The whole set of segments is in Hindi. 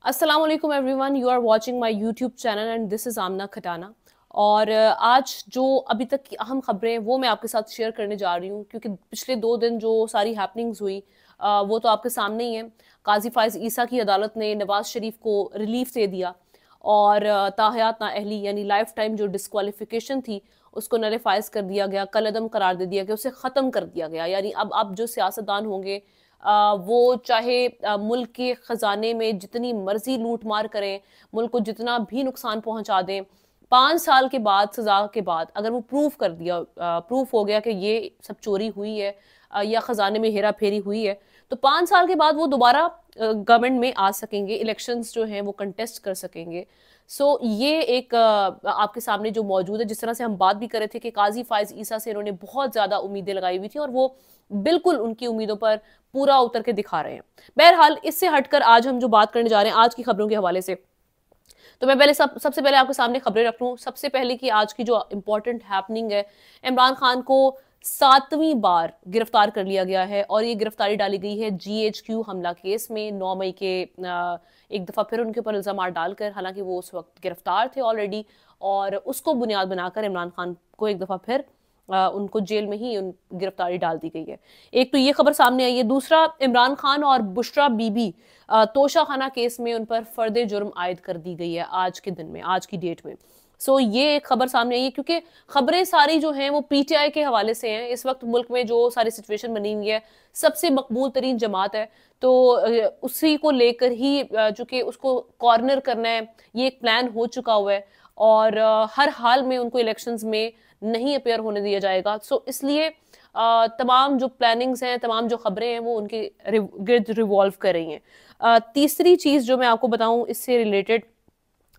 अस्सलाम वालेकुम everyone, you are watching my YouTube channel and this is Amna Khatana. और आज जो अभी तक की अहम खबरें वो मैं आपके साथ शेयर करने जा रही हूँ, क्योंकि पिछले 2 दिन जो सारी हैपनिंग्स हुई वो तो आपके सामने ही है। काजी फाइज ईसा की अदालत ने नवाज शरीफ को रिलीफ दे दिया और ताहयात नाअहली यानी लाइफ टाइम जो डिस्क्वालिफिकेशन थी उसको नलिफाइज कर दिया गया, कलअदम करार दे दिया गया, उसे ख़त्म कर दिया गया। यानी अब जो सियासतदान होंगे वो चाहे मुल्क के खजाने में जितनी मर्जी लूट मार करें, मुल्क को जितना भी नुकसान पहुंचा दें, 5 साल के बाद सजा के बाद अगर वो प्रूफ हो गया कि ये सब चोरी हुई है या खजाने में हेरा फेरी हुई है, तो 5 साल के बाद वो दोबारा गवर्नमेंट में आ सकेंगे, इलेक्शंस जो हैं वो कंटेस्ट कर सकेंगे। ये एक आपके सामने जो मौजूद है, जिस तरह से हम बात भी कर रहे थे कि काजी फाइज ईसा से इन्होंने बहुत ज्यादा उम्मीदें लगाई हुई थी और वो बिल्कुल उनकी उम्मीदों पर पूरा उतर के दिखा रहे हैं। बहरहाल, इससे हटकर आज हम जो बात करने जा रहे हैं आज की खबरों के हवाले से, तो मैं सबसे पहले आपके सामने खबरें रख लूं। सबसे पहले की आज की जो इंपॉर्टेंट हैपनिंग है, इमरान खान को 7वीं बार गिरफ्तार कर लिया गया है और ये गिरफ्तारी डाली गई है GHQ हमला केस में 9 मई के एक दफा फिर उनके ऊपर इल्जाम डालकर। हालांकि वो उस वक्त गिरफ्तार थे ऑलरेडी, और उसको बुनियाद बनाकर इमरान खान को एक दफा फिर उनको जेल में ही गिरफ्तारी डाल दी गई है। एक तो ये खबर सामने आई है। दूसरा, इमरान खान और बुशरा बीबी तोशा खाना केस में उन पर फर्दे जुर्म आयद कर दी गई है आज के दिन में, आज की डेट में। ये एक खबर सामने आई है, क्योंकि खबरें सारी जो हैं वो PTI के हवाले से हैं। इस वक्त मुल्क में जो सारी सिचुएशन बनी हुई है, सबसे मकबूल तरीन जमात है, तो उसी को लेकर ही चूंकि उसको कॉर्नर करना है, ये एक प्लान हो चुका हुआ है और हर हाल में उनको इलेक्शंस में नहीं अपेयर होने दिया जाएगा। इसलिए तमाम जो प्लानिंग्स हैं, तमाम जो खबरें हैं वो उनके गिर्द रिवॉल्व कर रही हैं। तीसरी चीज जो मैं आपको बताऊं इससे रिलेटेड,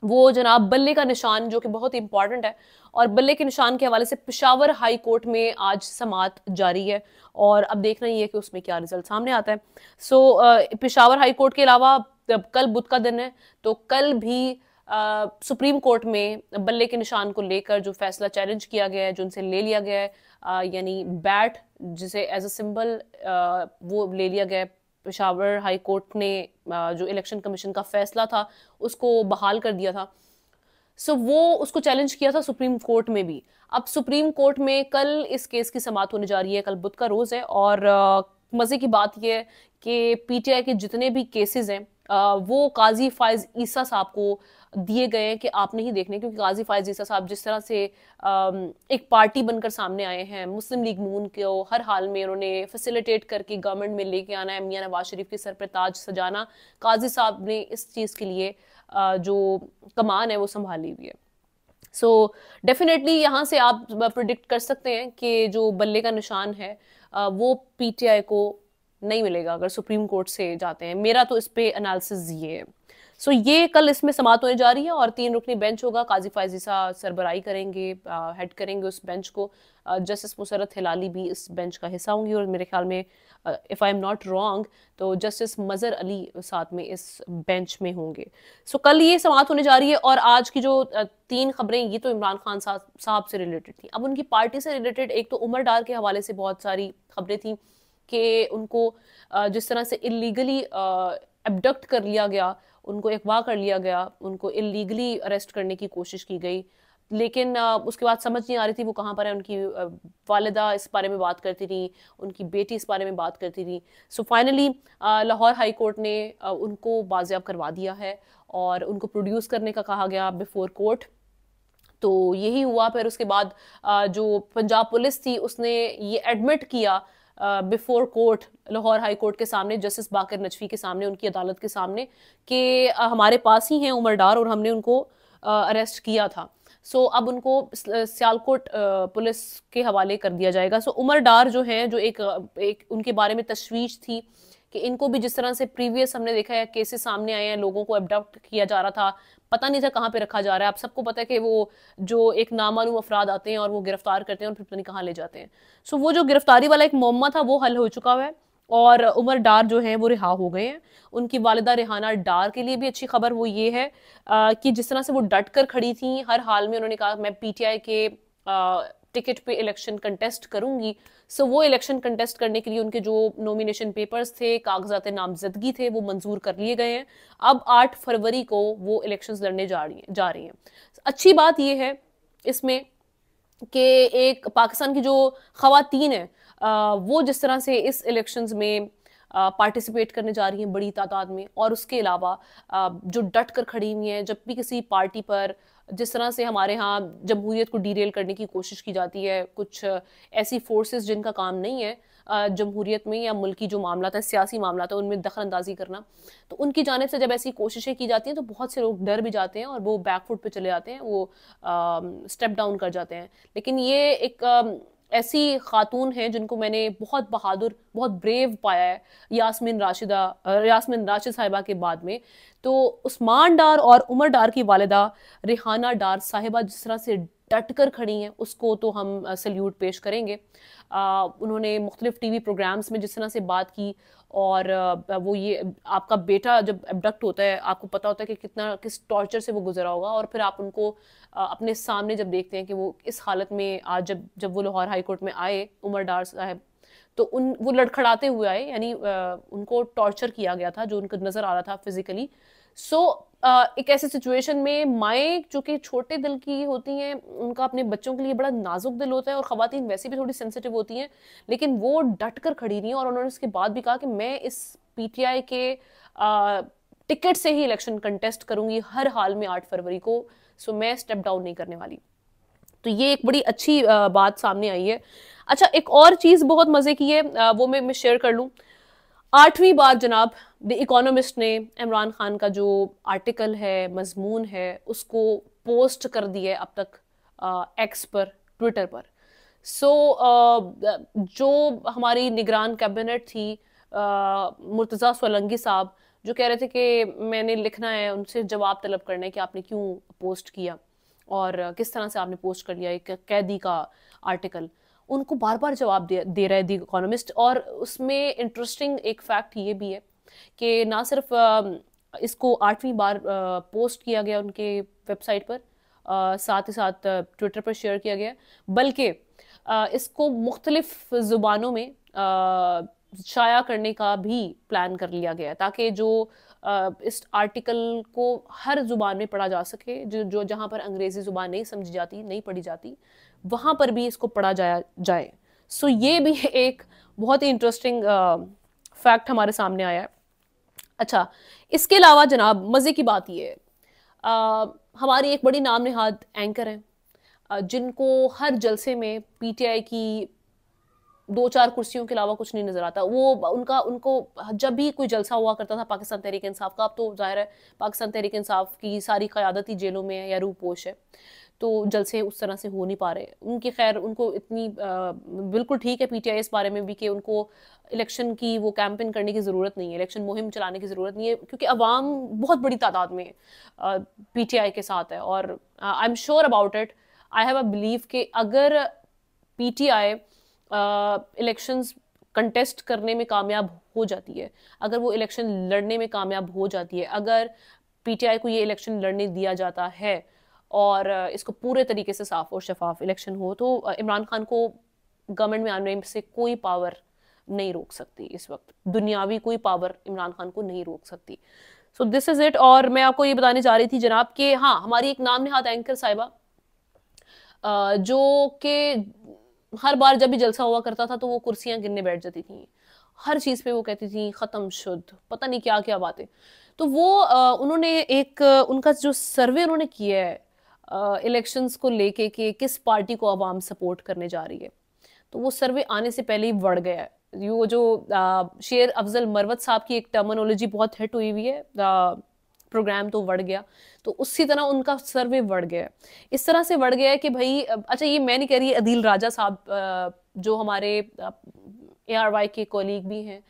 वो जनाब बल्ले का निशान, जो कि बहुत इंपॉर्टेंट है। और बल्ले के निशान के हवाले से पेशावर हाई कोर्ट में आज समाअत जारी है और अब देखना ही है कि उसमें क्या रिजल्ट सामने आता है। पेशावर हाई कोर्ट के अलावा कल बुध का दिन है, तो कल भी सुप्रीम कोर्ट में बल्ले के निशान को लेकर जो फैसला चैलेंज किया गया है, जो उनसे ले लिया गया है, यानी बैट जिसे एज अ सिंबल वो ले लिया गया है। पेशावर हाई कोर्ट ने जो इलेक्शन कमीशन का फैसला था उसको बहाल कर दिया था। वो उसको चैलेंज किया था सुप्रीम कोर्ट में भी। अब सुप्रीम कोर्ट में कल इस केस की समाअत होने जा रही है। कल बुध का रोज है और मजे की बात यह है कि PTI के जितने भी केसेस हैं वो काजी फाइज ईसा साहब को दिए गए हैं कि आप नहीं देखने, क्योंकि काजी फाइज ईसा साहब जिस तरह से एक पार्टी बनकर सामने आए हैं, मुस्लिम लीग नून को हर हाल में उन्होंने फैसिलिटेट करके गवर्नमेंट में लेके आना है, मियां नवाज शरीफ के सर पर ताज सजाना, काजी साहब ने इस चीज के लिए जो कमान है वो संभाली हुई है। डेफिनेटली यहाँ से आप प्रिडिक्ट कर सकते हैं कि जो बल्ले का निशान है वो PTI को नहीं मिलेगा अगर सुप्रीम कोर्ट से जाते हैं। मेरा तो इस पे एनालिसिस ये है। ये कल इसमें समाअत होने जा रही है और 3 रुकनी बेंच होगा। काजी फाइज ईसा सरबराही करेंगे, हेड करेंगे उस बेंच को। जस्टिस मुसरत हिलाली भी इस बेंच का हिस्सा होंगी और मेरे ख्याल में if I am not wrong तो जस्टिस मजहर अली साथ में इस बेंच में होंगे। कल ये समाअत होने जा रही है। और आज की जो 3 खबरें, ये तो इमरान खान साहब से रिलेटेड थी। अब उनकी पार्टी से रिलेटेड एक तो उमर डार के हवाले से बहुत सारी खबरें थी कि उनको जिस तरह से इलीगली एब्डक्ट कर लिया गया, उनको अगवा कर लिया गया, उनको इलीगली अरेस्ट करने की कोशिश की गई, लेकिन उसके बाद समझ नहीं आ रही थी वो कहाँ पर है। उनकी वालिदा इस बारे में बात करती थी, उनकी बेटी इस बारे में बात करती थी। फाइनली लाहौर हाई कोर्ट ने उनको बाजियाब करवा दिया है और उनको प्रोड्यूस करने का कहा गया बिफोर कोर्ट। तो यही हुआ। फिर उसके बाद जो पंजाब पुलिस थी उसने ये एडमिट किया before court, Lahore high court के सामने, जस्टिस बाकर नजफी के सामने, उनकी अदालत के सामने, कि हमारे पास ही हैं उमर डार और हमने उनको अरेस्ट किया था। अब उनको सियालकोट पुलिस के हवाले कर दिया जाएगा। उमर डार जो हैं, जो एक उनके बारे में तशवीश थी कि इनको भी जिस तरह से प्रीवियस हमने देखा है केसेस सामने आए हैं, लोगों को अबडक्ट किया जा रहा था, पता नहीं था कहाँ पे रखा जा रहा है। आप सबको पता है कि वो जो एक नामालूम अफराद आते हैं और वो गिरफ्तार करते हैं और फिर पता नहीं कहाँ ले जाते हैं। वो जो गिरफ्तारी वाला एक मुअम्मा था वो हल हो चुका है और उमर डार जो है वो रिहा हो गए हैं। उनकी वालिदा रेहाना डार के लिए भी अच्छी खबर वो ये है कि जिस तरह से वो डट कर खड़ी थी हर हाल में, उन्होंने कहा मैं PTI के टिकट पे इलेक्शन कंटेस्ट करूंगी। सो वो इलेक्शन कंटेस्ट करने के लिए उनके जो नॉमिनेशन पेपर्स थे, कागजात नामजदगी थे, वो मंजूर कर लिए गए हैं। अब 8 फरवरी को वो इलेक्शंस लड़ने जा रही हैं। अच्छी बात ये है इसमें कि एक पाकिस्तान की जो ख़वातीन है वो जिस तरह से इस इलेक्शंस में पार्टिसिपेट करने जा रही हैं बड़ी तादाद में, और उसके अलावा जो डट कर खड़ी हुई हैं जब भी किसी पार्टी पर, जिस तरह से हमारे यहाँ जमहूरियत को डीरेल करने की कोशिश की जाती है, कुछ ऐसी फोर्सेस जिनका काम नहीं है जमहूरियत में या मुल्की जो मामला है, सियासी मामला है, उनमें दखल अंदाजी करना, तो उनकी जानिब से जब ऐसी कोशिशें की जाती हैं तो बहुत से लोग डर भी जाते हैं और वो बैकफुट पे चले जाते हैं, वो स्टेप डाउन कर जाते हैं। लेकिन ये एक ऐसी खातून है जिनको मैंने बहुत बहादुर, बहुत ब्रेव पाया है, यास्मीन राशिद साहिबा के बाद में। तो उस्मान डार और उमर डार की वालिदा रिहाना डार साहिबा जिस तरह से डट कर खड़ी हैं, उसको तो हम सल्यूट पेश करेंगे। उन्होंने मुख्तलिफ टीवी प्रोग्राम्स में जिस तरह से बात की, और वो ये आपका बेटा जब एबडक्ट होता है आपको पता होता है कि किस टॉर्चर से वो गुजरा होगा, और फिर आप उनको अपने सामने जब देखते हैं कि वो इस हालत में आज जब वो लाहौर हाई कोर्ट में आए उमर डार साहब, तो वो लड़खड़ाते हुए आए, यानी उनको टॉर्चर किया गया था जो उनको नजर आ रहा था फिजिकली। सो एक ऐसे सिचुएशन में माएँ जो कि छोटे दिल की होती हैं, उनका अपने बच्चों के लिए बड़ा नाजुक दिल होता है, और ख़वातीन वैसे भी थोड़ी सेंसिटिव होती हैं, लेकिन वो डट कर खड़ी रही, और उन्होंने उसके बाद भी कहा कि मैं इस पीटीआई के टिकट से ही इलेक्शन कंटेस्ट करूंगी हर हाल में 8 फरवरी को। सो मैं स्टेप डाउन नहीं करने वाली। तो ये एक बड़ी अच्छी बात सामने आई है। अच्छा, एक और चीज़ बहुत मज़े की है, वो मैं शेयर कर लूँ। 8वीं बार जनाब द इकोनॉमिस्ट ने इमरान खान का जो आर्टिकल है, मजमून है, उसको पोस्ट कर दिया है अब तक एक्स पर, ट्विटर पर। सो जो हमारी निगरान कैबिनेट थी मुर्तज़ा सोलंकी साहब, जो कह रहे थे कि मैंने लिखना है, उनसे जवाब तलब करना है कि आपने क्यों पोस्ट किया और किस तरह से आपने पोस्ट कर लिया एक कैदी का आर्टिकल, उनको बार बार जवाब दे रहा है दी इकोनॉमिस्ट। और उसमें इंटरेस्टिंग एक फैक्ट ये भी है कि ना सिर्फ इसको 8वीं बार पोस्ट किया गया उनके वेबसाइट पर, साथ ही साथ ट्विटर पर शेयर किया गया, बल्कि इसको मुख्तलिफ ज़ुबानों में शाया करने का भी प्लान कर लिया गया, ताकि जो इस आर्टिकल को हर ज़ुबान में पढ़ा जा सके, जो जहाँ पर अंग्रेज़ी ज़ुबान नहीं समझी जाती, नहीं पढ़ी जाती, वहाँ पर भी इसको पढ़ा जाए। सो ये भी एक बहुत ही इंटरेस्टिंग फैक्ट हमारे सामने आया है। अच्छा, इसके अलावा जनाब मज़े की बात ये है, हमारी एक बड़ी नाम नहाद एंकर हैं जिनको हर जलसे में पीटीआई की 2-4 कुर्सियों के अलावा कुछ नहीं नजर आता। उनको जब भी कोई जलसा हुआ करता था पाकिस्तान तहरीक इंसाफ का, अब तो जाहिर है पाकिस्तान तहरीक इंसाफ की सारी क़यादत ही जेलों में है या रूपोश है, तो जलसे उस तरह से हो नहीं पा रहे उनकी। खैर, उनको इतनी बिल्कुल ठीक है पीटीआई इस बारे में भी कि उनको इलेक्शन की वो कैंपेन करने की ज़रूरत नहीं है, इलेक्शन मुहिम चलाने की ज़रूरत नहीं है, क्योंकि अवाम बहुत बड़ी तादाद में पीटीआई के साथ है। और I am sure about it, I have a believe कि अगर पीटीआई इलेक्शंस कंटेस्ट करने में कामयाब हो जाती है, अगर वो इलेक्शन लड़ने में कामयाब हो जाती है, अगर पीटीआई को ये इलेक्शन लड़ने दिया जाता है और इसको पूरे तरीके से साफ और शफाफ इलेक्शन हो, तो इमरान खान को गवर्नमेंट में आने से कोई पावर नहीं रोक सकती। इस वक्त दुनियावी कोई पावर इमरान खान को नहीं रोक सकती। So this is it. और मैं आपको ये बताने जा रही थी जनाब कि हाँ, हमारी एक नाम नहाद एंकर साहिबा जो कि हर बार जब भी जलसा हुआ करता था तो वो कुर्सियां गिनने बैठ जाती थी, हर चीज पे वो कहती थी खत्म शुद्ध, पता नहीं क्या क्या बातें। तो वो उन्होंने एक उनका जो सर्वे उन्होंने किया है इलेक्शंस को लेके कि किस पार्टी को आवाम सपोर्ट करने जा रही है, तो वो सर्वे आने से पहले ही बढ़ गया है। वो जो शेर अफजल मरवत साहब की एक टर्मिनोलॉजी बहुत हिट हुई हुई है, प्रोग्राम तो बढ़ गया, तो उसी तरह उनका सर्वे बढ़ गया, इस तरह से बढ़ गया है कि भाई, अच्छा ये मैं नहीं कह रही, अदील राजा साहब जो हमारे ARY के कोलीग भी हैं,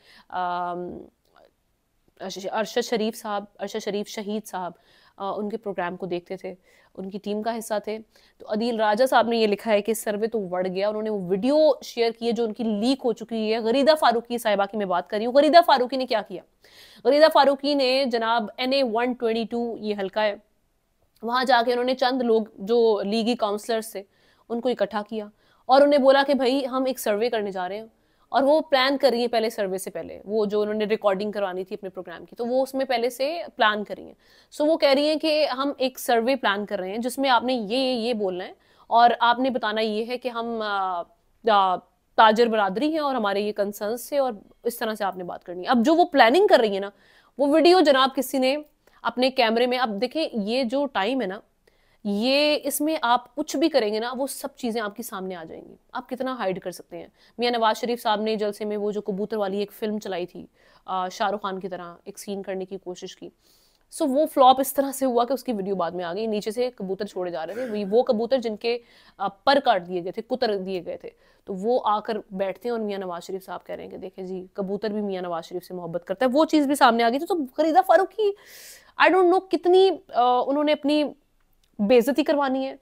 अरशद शरीफ शहीद साहब उनके प्रोग्राम को देखते थे, उनकी टीम का हिस्सा थे। तो अदील राजा साहब ने ये लिखा है कि सर्वे तो बढ़ गया। उन्होंने वो वीडियो शेयर की है जो उनकी लीक हो चुकी है। गरीदा फारूकी साहिबा की मैं बात कर रही हूँ। गरीदा फारूकी ने क्या किया? गरीदा फारूकी ने जनाब NA 122 ये हल्का है, वहां जाके उन्होंने चंद लोग जो लीगी काउंसलर्स थे उनको इकट्ठा किया और उन्हें बोला कि भाई हम एक सर्वे करने जा रहे हैं, और वो प्लान कर रही है पहले सर्वे से पहले, वो जो उन्होंने रिकॉर्डिंग करवानी थी अपने प्रोग्राम की, तो वो उसमें पहले से प्लान कर रही है। सो वो कह रही है कि हम एक सर्वे प्लान कर रहे हैं जिसमें आपने ये बोलना है, और आपने बताना ये है कि हम ताजर बरादरी हैं और हमारे ये कंसर्न्स थे, और इस तरह से आपने बात करनी है। अब जो वो प्लानिंग कर रही है ना, वो वीडियो जनाब किसी ने अपने कैमरे में, अब देखें ये जो टाइम है ना, ये इसमें आप कुछ भी करेंगे ना, वो सब चीजें आपके सामने आ जाएंगी। आप कितना हाइड कर सकते हैं। मियां नवाज शरीफ साहब ने जलसे में वो जो कबूतर वाली एक फिल्म चलाई थी, शाहरुख खान की तरह एक सीन करने की कोशिश की। सो वो फ्लॉप इस तरह से हुआ कि उसकी वीडियो बाद में आ गई। नीचे से कबूतर छोड़े जा रहे थे, वो कबूतर जिनके पर काट दिए गए थे, कुतर दिए गए थे, तो वो आकर बैठते हैं और मियां नवाज शरीफ साहब कह रहे हैं कि देखें जी, कबूतर भी मियां नवाज शरीफ से मोहब्बत करता है। वो चीज़ भी सामने आ गई थी। तो Farida Farooqui, I don't know कितनी उन्होंने अपनी बेइज्जती करवानी है,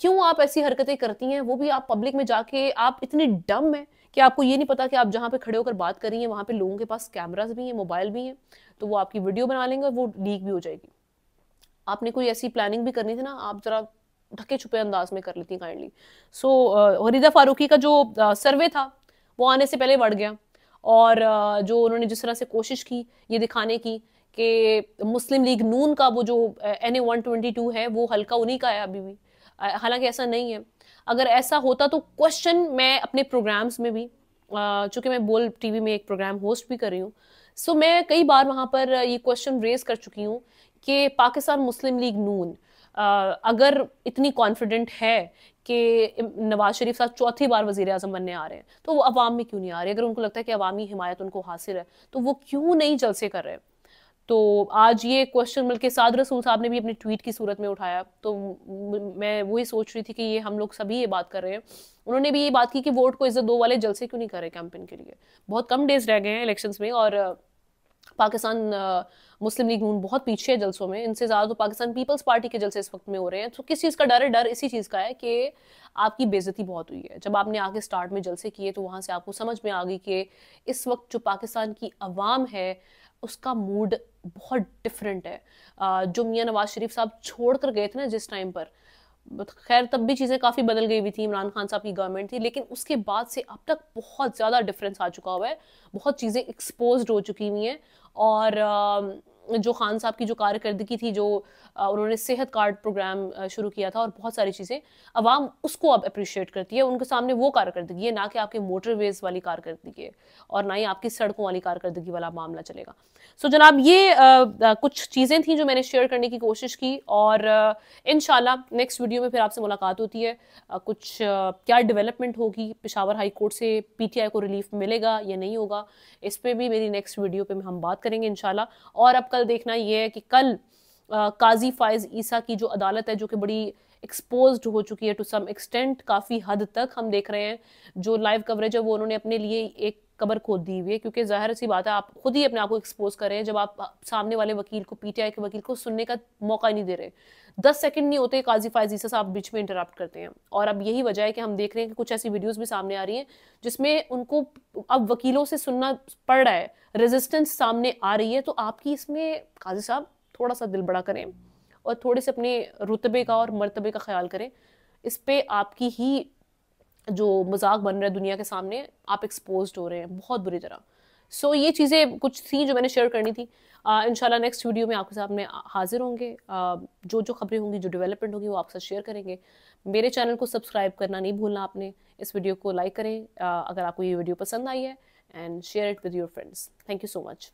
क्यों आप ऐसी हरकतें करती हैं, वो भी आप पब्लिक में जाके। आप इतनी डम है कि आपको ये नहीं पता कि आप जहाँ पे खड़े होकर बात कर रही हैं वहाँ पे लोगों के पास कैमरास भी हैं, मोबाइल भी हैं, तो वो आपकी वीडियो बना लेंगे और वो लीक भी हो जाएगी। आपने कोई ऐसी प्लानिंग भी करनी थी ना, आप जरा ढके छुपे अंदाज में कर लेती काइंडली। सो फरीदा फारूकी का जो सर्वे था वो आने से पहले बढ़ गया, और जो उन्होंने जिस तरह से कोशिश की ये दिखाने की कि मुस्लिम लीग नून का वो जो NA-122 है वो हल्का उन्हीं का है अभी भी, हालांकि ऐसा नहीं है। अगर ऐसा होता तो क्वेश्चन मैं अपने प्रोग्राम्स में भी, चूंकि मैं बोल टीवी में एक प्रोग्राम होस्ट भी कर रही हूँ, सो मैं कई बार वहां पर ये क्वेश्चन रेज कर चुकी हूँ कि पाकिस्तान मुस्लिम लीग नून अगर इतनी कॉन्फिडेंट है कि नवाज शरीफ साहब चौथी बार वजीर आजम बनने आ रहे हैं, तो वो अवाम में क्यों नहीं आ रहे? अगर उनको लगता है कि अवामी हिमायत उनको हासिल है, तो वो क्यों नहीं जलसे कर रहे? तो आज ये क्वेश्चन बल्कि साद रसूल साहब ने भी अपनी ट्वीट की सूरत में उठाया, तो मैं वही सोच रही थी कि ये हम लोग सभी ये बात कर रहे हैं। उन्होंने भी ये बात की कि वोट को इज्जत दो वाले जलसे क्यों नहीं कर रहे कैंपेन के लिए? बहुत कम डेज रह गए हैं इलेक्शंस में, और पाकिस्तान मुस्लिम लीग नून बहुत पीछे है जलसों में। इनसे ज्यादा तो पाकिस्तान पीपल्स पार्टी के जलसे इस वक्त में हो रहे हैं। तो किस चीज का डर है? डर इसी चीज का है कि आपकी बेइज्जती बहुत हुई है। जब आपने आगे स्टार्ट में जलसे किए तो वहां से आपको समझ में आ गई कि इस वक्त जो पाकिस्तान की अवाम है उसका मूड बहुत डिफरेंट है। जो मियां नवाज शरीफ साहब छोड़ कर गए थे ना जिस टाइम पर, खैर तब भी चीज़ें काफ़ी बदल गई हुई थी, इमरान खान साहब की गवर्नमेंट थी, लेकिन उसके बाद से अब तक बहुत ज़्यादा डिफरेंस आ चुका हुआ है। बहुत चीज़ें एक्सपोज्ड हो चुकी हुई हैं, और जो खान साहब की जो कारकर्दगी थी, जो उन्होंने सेहत कार्ड प्रोग्राम शुरू किया था, और बहुत सारी चीज़ें अवाम उसको अब अप्रिशिएट करती है। उनके सामने वो कारकर्दगी है, ना कि आपके मोटरवेज वाली कारकर्दगी है, और ना ही आपकी सड़कों वाली कारकर्दगी वाला मामला चलेगा। सो जनाब ये कुछ चीज़ें थी जो मैंने शेयर करने की कोशिश की, और इंशाल्लाह नेक्स्ट वीडियो में फिर आपसे मुलाकात होती है। कुछ क्या डेवलपमेंट होगी, पेशावर हाई कोर्ट से PTI को रिलीफ मिलेगा या नहीं होगा, इस पर भी मेरी नेक्स्ट वीडियो पे हम बात करेंगे इंशाल्लाह। और अब कल देखना ये है कि कल काजी फायज ईसा की जो अदालत है, जो कि बड़ी एक्सपोज्ड हो चुकी है टू सम एक्सटेंट, काफ़ी हद तक हम देख रहे हैं जो लाइव कवरेज है वो उन्होंने अपने लिए एक कबर खोद दी हुई है, क्योंकि जाहिर सी बात है आप खुद ही अपने आप को एक्सपोज कर रहे हैं जब आप सामने वाले वकील को, PTI के वकील को सुनने का मौका ही नहीं दे रहे। 10 सेकंड नहीं होते काजी फायज ईसा साहब बीच में इंटरप्ट करते हैं, और अब यही वजह है कि हम देख रहे हैं कि कुछ ऐसी वीडियोस भी सामने आ रही हैं जिसमें उनको अब वकीलों से सुनना पड़ रहा है, रेजिस्टेंस सामने आ रही है। तो आपकी इसमें काजी साहब थोड़ा सा दिल बड़ा करें और थोड़े से अपने रुतबे का और मर्तबे का ख्याल करें। इस पे आपकी ही जो मजाक बन रहा है दुनिया के सामने, आप एक्सपोज्ड हो रहे हैं बहुत बुरी तरह। सो ये चीज़ें कुछ थी जो मैंने शेयर करनी थी। इंशाल्लाह नेक्स्ट वीडियो में आपके सामने हाजिर होंगे। जो जो खबरें होंगी, जो डेवलपमेंट होगी, वो आपसे शेयर करेंगे। मेरे चैनल को सब्सक्राइब करना नहीं भूलना आपने। इस वीडियो को लाइक करें अगर आपको ये वीडियो पसंद आई है, and share it with your friends. Thank you so much.